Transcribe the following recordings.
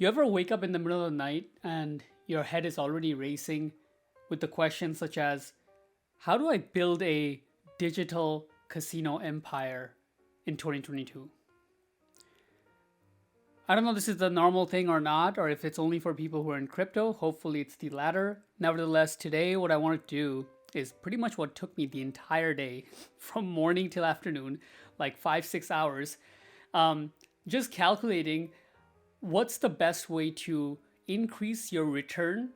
You ever wake up in the middle of the night and your head is already racing with the questions such as, how do I build a digital casino empire in 2022? I don't know if this is the normal thing or not, or if it's only for people who are in crypto. Hopefully, it's the latter. Nevertheless, today, what I want to do is pretty much what took me the entire day from morning till afternoon, like 5-6 hours, just calculating what's the best way to increase your return,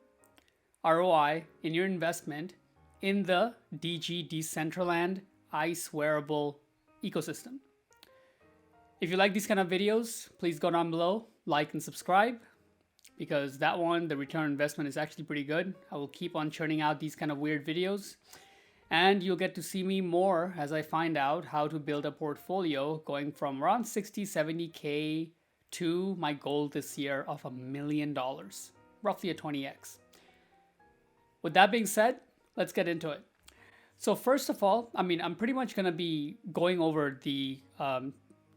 ROI, in your investment in the DG Decentraland ICE wearable ecosystem. If you like these kind of videos, please go down below, like and subscribe, because that one, the return on investment is actually pretty good. I will keep on churning out these kind of weird videos, and you'll get to see me more as I find out how to build a portfolio going from around 60, 70K to my goal this year of $1 million, roughly a 20x. With that being said, let's get into it. So first of all, I'm pretty much going to be going over the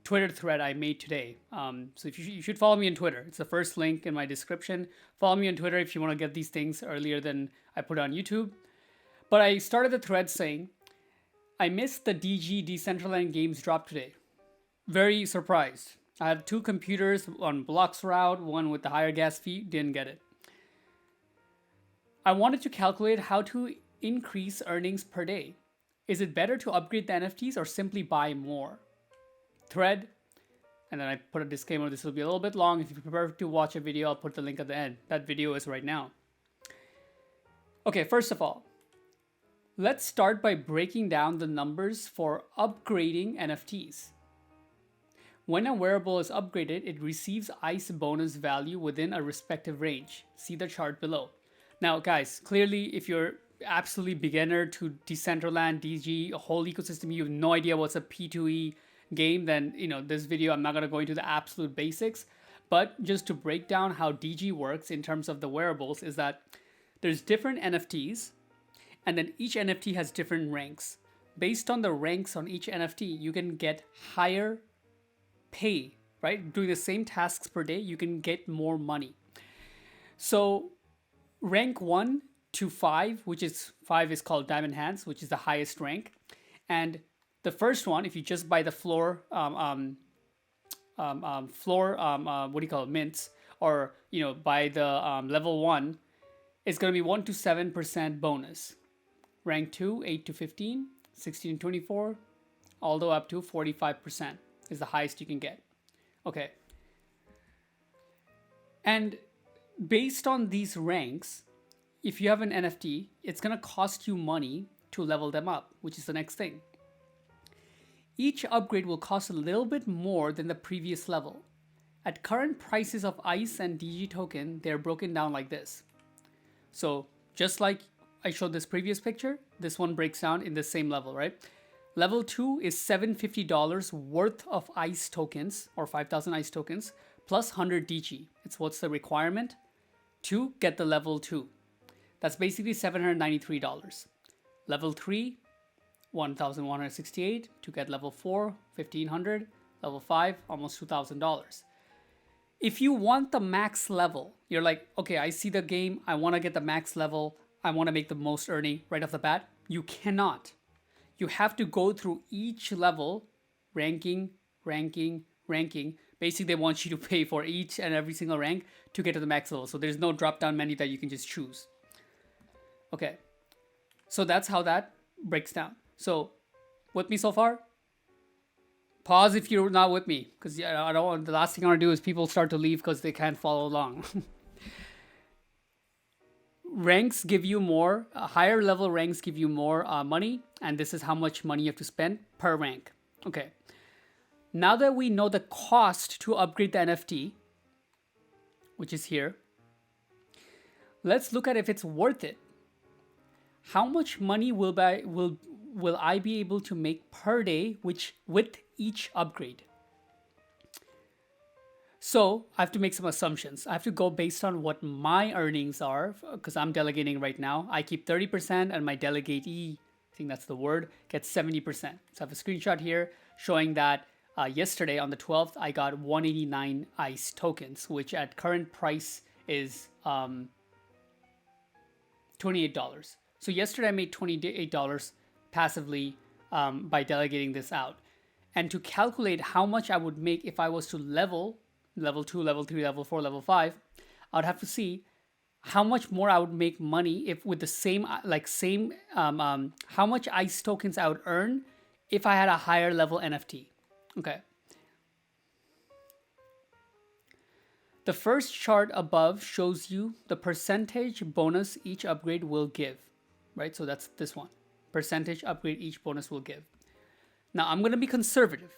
Twitter thread I made today. So if you should follow me on Twitter. It's the first link in my description. Follow me on Twitter if you want to get these things earlier than I put on YouTube. But I started the thread saying, I missed the DG Decentraland games drop today. Very surprised. I had 2 computers on Blocks route, one with the higher gas fee, didn't get it. I wanted to calculate how to increase earnings per day. Is it better to upgrade the NFTs or simply buy more? Thread, and then I put a disclaimer, this will be a little bit long. If you prefer to watch a video, I'll put the link at the end. That video is right now. Okay, first of all, let's start by breaking down the numbers for upgrading NFTs. When a wearable is upgraded, it receives ICE bonus value within a respective range. See the chart below. Now, guys, clearly, if you're absolutely beginner to Decentraland, DG, a whole ecosystem, you have no idea what's a P2E game, then, this video, I'm not going to go into the absolute basics. But just to break down how DG works in terms of the wearables is that there's different NFTs, and then each NFT has different ranks. Based on the ranks on each NFT, you can get higher pay, right? Doing the same tasks per day, you can get more money. So rank 1 to 5, which is 5 is called Diamond Hands, which is the highest rank. And the first one, if you just buy the floor, mints, or buy the level 1, it's going to be 1 to 7% bonus. Rank 2, 8 to 15, 16 to 24, all the way up to 45% is the highest you can get. Okay. And based on these ranks, if you have an NFT, it's going to cost you money to level them up, which is the next thing. Each upgrade will cost a little bit more than the previous level. At current prices of ICE and DG token, they're broken down like this. So just like I showed this previous picture, this one breaks down in the same level, right? Level 2 is $750 worth of ICE tokens, or 5,000 ICE tokens, plus 100 DG. It's what's the requirement to get the level 2. That's basically $793. Level 3, 1,168 to get level 4, 1,500. Level 5, almost $2,000. If you want the max level, you're like, okay, I see the game, I want to get the max level, I want to make the most earning right off the bat. You cannot. You have to go through each level, ranking. Basically, they want you to pay for each and every single rank to get to the max level. So there's no drop-down menu that you can just choose. Okay, so that's how that breaks down. So, with me so far? Pause if you're not with me, because I don't want, the last thing I want to do is people start to leave because they can't follow along. Ranks give you more, higher level ranks give you more money, and this is how much money you have to spend per rank. Okay, now that we know the cost to upgrade the NFT, which is here, let's look at if it's worth it. How much money will I be able to make per day with each upgrade? So I have to make some assumptions. I have to go based on what my earnings are, because I'm delegating right now. I keep 30% and my delegatee, I think that's the word, gets 70%. So I have a screenshot here showing that yesterday on the 12th, I got 189 ICE tokens, which at current price is $28. So yesterday I made $28 passively by delegating this out. And to calculate how much I would make if I was to level 2, level 3, level 4, level 5, I would have to see how much more I would make money if with the same how much ICE tokens I would earn if I had a higher level NFT. Okay. The first chart above shows you the percentage bonus each upgrade will give, right? So that's this one. Percentage upgrade each bonus will give. Now I'm going to be conservative,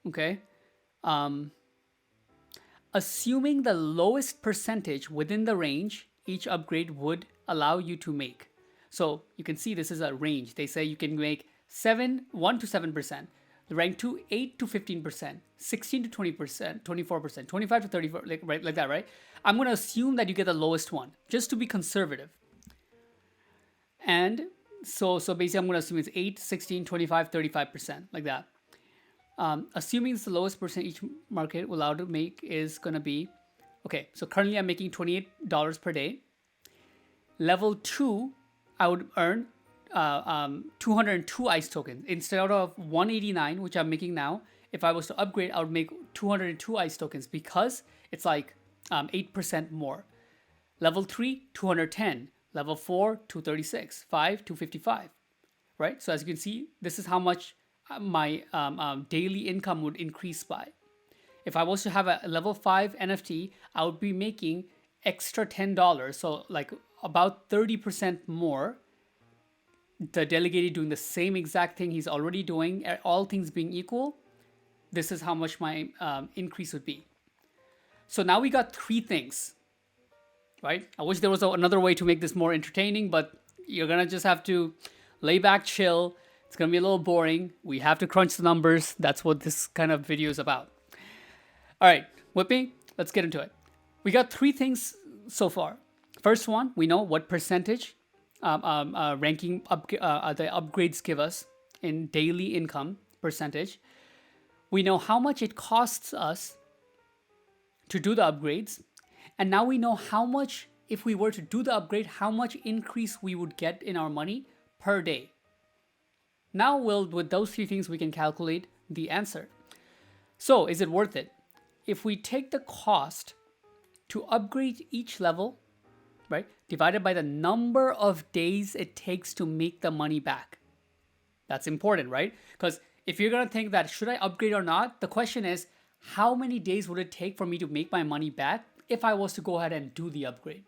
okay? Assuming the lowest percentage within the range each upgrade would allow you to make. So you can see this is a range. They say you can make 1 to 7%. The rank 2, 8 to 15%, 16 to 20%, 24%, 25 to 34, like that, right? I'm going to assume that you get the lowest one, just to be conservative. And so basically I'm going to assume it's 8, 16, 25, 35%, like that. Assuming it's the lowest percent each market will allow to make is going to be, okay, so currently I'm making $28 per day. Level 2, I would earn 202 ICE tokens instead of 189, which I'm making now. If I was to upgrade, I would make 202 ICE tokens because it's like 8% more. Level 3, 210. Level 4, 236. 5, 255. Right? So as you can see, this is how much my daily income would increase by. If I was to have a level 5 NFT, I would be making extra $10. So like about 30% more. The delegate doing the same exact thing he's already doing, all things being equal, this is how much my increase would be. So now we got 3 things, right? I wish there was another way to make this more entertaining, but you're going to just have to lay back, chill. It's going to be a little boring. We have to crunch the numbers. That's what this kind of video is about. All right, Whippy, let's get into it. We got 3 things so far. First one, we know what percentage ranking the upgrades give us in daily income percentage. We know how much it costs us to do the upgrades, and now we know how much, if we were to do the upgrade, how much increase we would get in our money per day. Now with those 3 things we can calculate the answer. So is it worth it? If we take the cost to upgrade each level, right, divided by the number of days it takes to make the money back. That's important, right? Because if you're going to think that, should I upgrade or not? The question is, how many days would it take for me to make my money back if I was to go ahead and do the upgrade?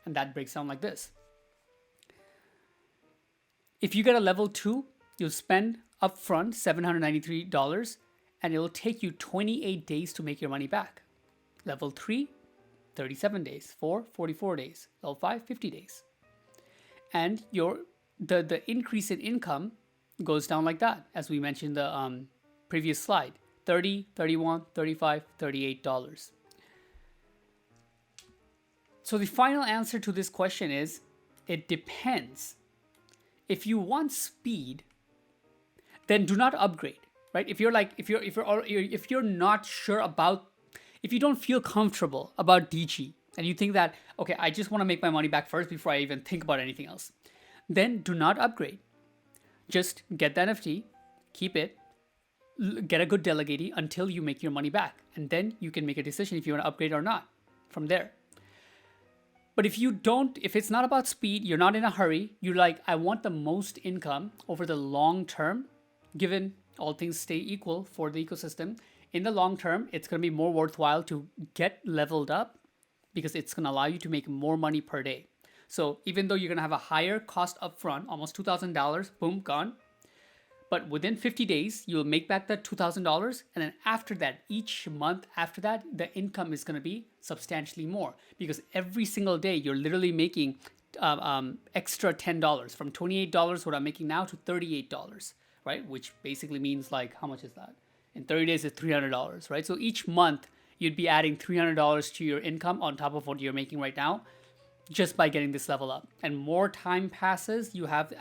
And that breaks down like this. If you get a level 2, you'll spend upfront $793, and it'll take you 28 days to make your money back. Level 3, 37 days. 4, 44 days. Level 5, 50 days. And the increase in income goes down like that, as we mentioned in the previous slide. $30, $31, $35, $38. So the final answer to this question is, it depends. If you want speed, then do not upgrade, right? If you're not sure about, if you don't feel comfortable about DG and you think that, okay, I just want to make my money back first before I even think about anything else, then do not upgrade. Just get the NFT, keep it, get a good delegatee until you make your money back. And then you can make a decision if you want to upgrade or not from there. But if it's not about speed, you're not in a hurry, you're like, I want the most income over the long term, given all things stay equal for the ecosystem. In the long term, it's going to be more worthwhile to get leveled up because it's going to allow you to make more money per day. So even though you're going to have a higher cost upfront, almost $2,000, boom, gone. But within 50 days, you'll make back that $2,000. And then after that, each month after that, the income is going to be substantially more. Because every single day, you're literally making extra $10. From $28, what I'm making now, to $38, right? Which basically means like, how much is that? In 30 days, it's $300, right? So each month, you'd be adding $300 to your income on top of what you're making right now, just by getting this level up. And more time passes you have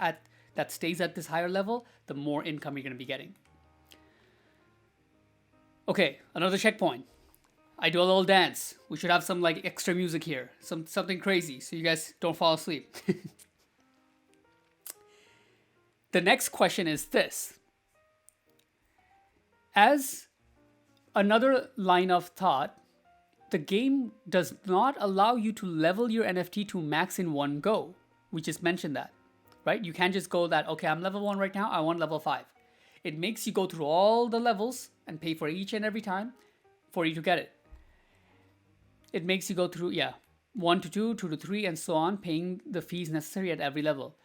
that stays at this higher level, the more income you're going to be getting. Okay, another checkpoint. I do a little dance. We should have some like extra music here, something crazy, so you guys don't fall asleep. The next question is this: as another line of thought, the game does not allow you to level your NFT to max in one go. We just mentioned that, right? You can't just go that, okay, I'm level 1 right now, I want level 5. It makes you go through all the levels and pay for each and every time for you to get it. It makes you go through, 1 to 2, 2 to 3, and so on, paying the fees necessary at every level.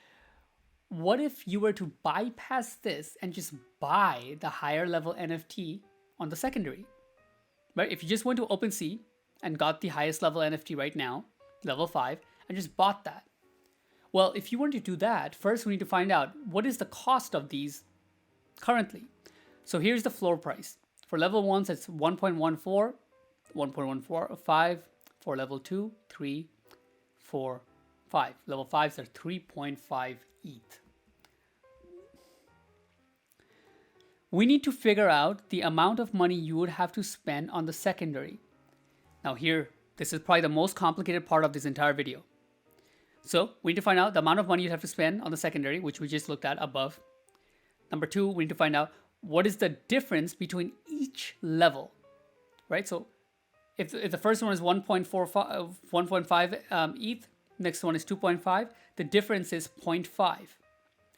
What if you were to bypass this and just buy the higher level NFT on the secondary? Right? If you just went to OpenSea and got the highest level NFT right now, level 5, and just bought that. Well, if you want to do that, first we need to find out what is the cost of these currently. So here's the floor price. For level 1s, it's 1.14, 1.145 for level 2, 3, 4, 5. Level 5s are 3.5 ETH. We need to figure out the amount of money you would have to spend on the secondary. Now here, this is probably the most complicated part of this entire video. So we need to find out the amount of money you have to spend on the secondary, which we just looked at above. Number 2, we need to find out what is the difference between each level, right? So if the first one is 1.5 ETH, next one is 2.5, the difference is 0.5.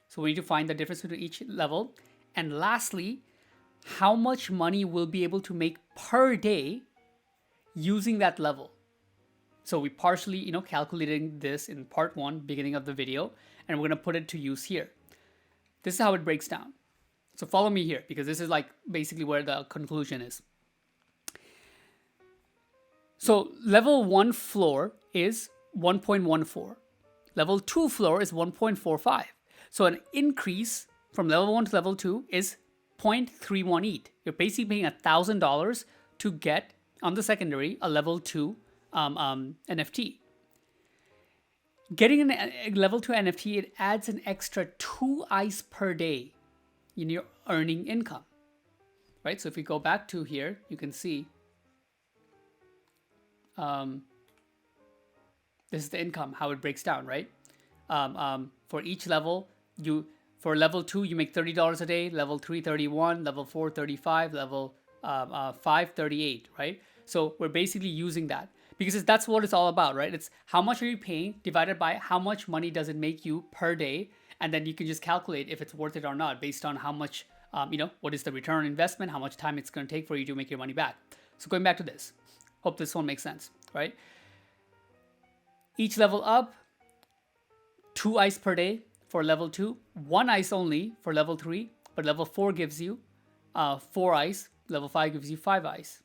So we need to find the difference between each level. And lastly, how much money we'll be able to make per day using that level. So we partially, calculating this in part 1, beginning of the video, and we're gonna put it to use here. This is how it breaks down. So follow me here, because this is like basically where the conclusion is. So level 1 floor is 1.14. Level 2 floor is 1.45. So an increase from level 1 to level 2 is 0.31 ETH. You're basically paying $1,000 to get on the secondary a level 2 NFT. Getting a level 2 NFT, it adds an extra 2 ICE per day in your earning income, right? So if we go back to here, you can see this is the income, how it breaks down, right? For each level, for level 2, you make $30 a day, level 3, 31, level 4, 35, level 5, 38, right? So we're basically using that because that's what it's all about, right? It's how much are you paying divided by how much money does it make you per day, and then you can just calculate if it's worth it or not based on how much, what is the return on investment, how much time it's going to take for you to make your money back. So going back to this, hope this one makes sense, right? Each level up, 2 ICE per day for level 2, 1 ICE only for level 3, but level 4 gives you 4 ICE, level 5 gives you 5 ICE.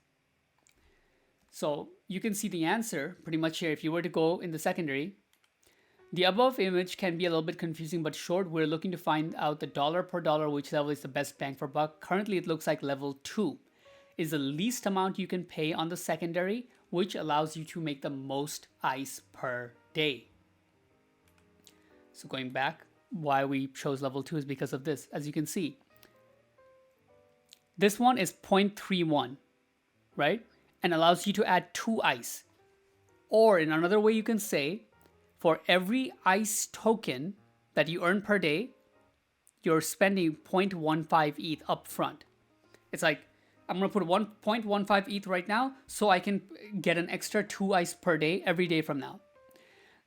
So you can see the answer pretty much here. If you were to go in the secondary, the above image can be a little bit confusing but short. We're looking to find out the dollar per dollar, which level is the best bang for buck. Currently, it looks like level 2 is the least amount you can pay on the secondary, which allows you to make the most ICE per day. So going back, why we chose level 2 is because of this. As you can see, this one is 0.31, right? And allows you to add 2 ICE. Or in another way you can say, for every ICE token that you earn per day, you're spending 0.15 ETH up front. It's like, I'm going to put 1.15 ETH right now so I can get an extra 2 ICE per day every day from now.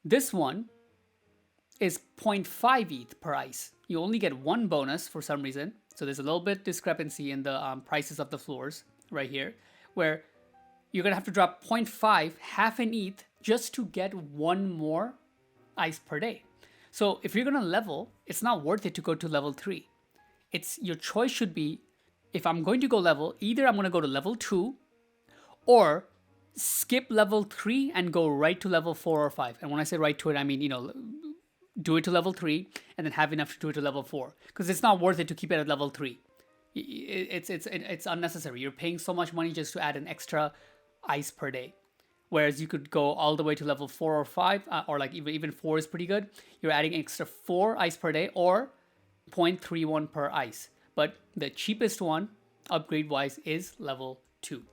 This one is 0.5 ETH per ICE. You only get 1 bonus for some reason. So there's a little bit discrepancy in the prices of the floors right here, where you're going to have to drop 0.5, half an ETH, just to get 1 more ICE per day. So if you're going to level, it's not worth it to go to level 3. Your choice should be, if I'm going to go level, either I'm going to go to level 2 or skip level 3 and go right to level 4 or 5. And when I say right to it, I mean, do it to level 3 and then have enough to do it to level 4. Because it's not worth it to keep it at level 3. It's unnecessary. You're paying so much money just to add an extra ICE per day. Whereas you could go all the way to level 4 or 5, or like even 4 is pretty good. You're adding extra 4 ICE per day or 0.31 per ICE. But the cheapest one upgrade wise is level 2.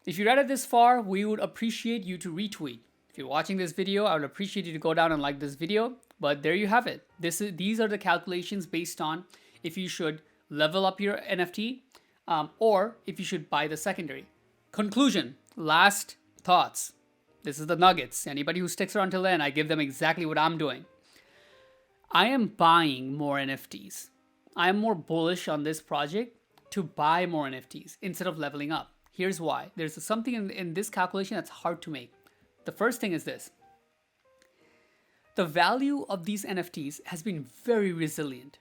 If you read it this far, we would appreciate you to retweet. If you're watching this video, I would appreciate you to go down and like this video. But there you have it. These are the calculations based on if you should level up your NFT or if you should buy the secondary. Conclusion, last thoughts. This is the nuggets. Anybody who sticks around till then, I give them exactly what I'm doing. I am buying more NFTs. I am more bullish on this project to buy more NFTs instead of leveling up. Here's why. There's something in this calculation that's hard to make. The first thing is this. The value of these NFTs has been very resilient,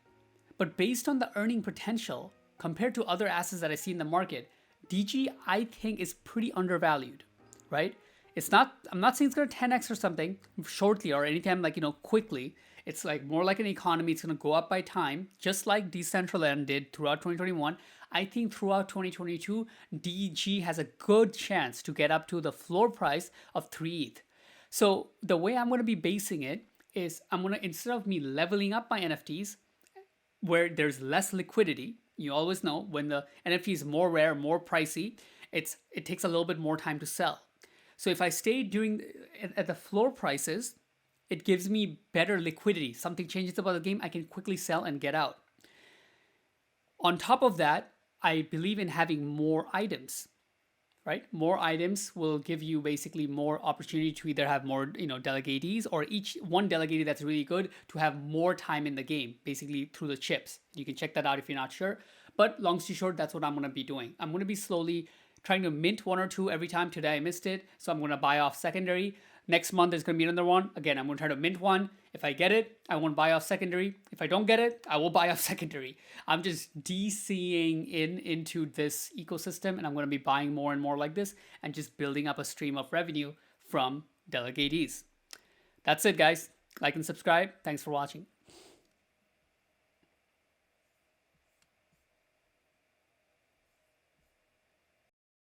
but based on the earning potential compared to other assets that I see in the market, DG I think is pretty undervalued, right? I'm not saying it's gonna 10x or something shortly or anytime quickly. It's like more like an economy. It's gonna go up by time, just like Decentral did throughout 2021. I think throughout 2022, DG has a good chance to get up to the floor price of 3 ETH. So the way I'm gonna be basing it is instead of me leveling up my NFTs, where there's less liquidity, you always know when the NFT is more rare, more pricey, it takes a little bit more time to sell. So if I stay at the floor prices, it gives me better liquidity. Something changes about the game, I can quickly sell and get out. On top of that, I believe in having more items, right? More items will give you basically more opportunity to either have more, delegatees, or each one delegate that's really good to have more time in the game, basically through the chips. You can check that out if you're not sure. But long story short, that's what I'm going to be doing. I'm going to be slowly trying to mint 1 or 2 every time. Today I missed it, so I'm going to buy off secondary. Next month there's going to be another one. Again, I'm going to try to mint 1. If I get it, I won't buy off secondary. If I don't get it, I will buy off secondary. I'm just DCing into this ecosystem, and I'm going to be buying more and more like this and just building up a stream of revenue from delegatees. That's it, guys. Like and subscribe. Thanks for watching.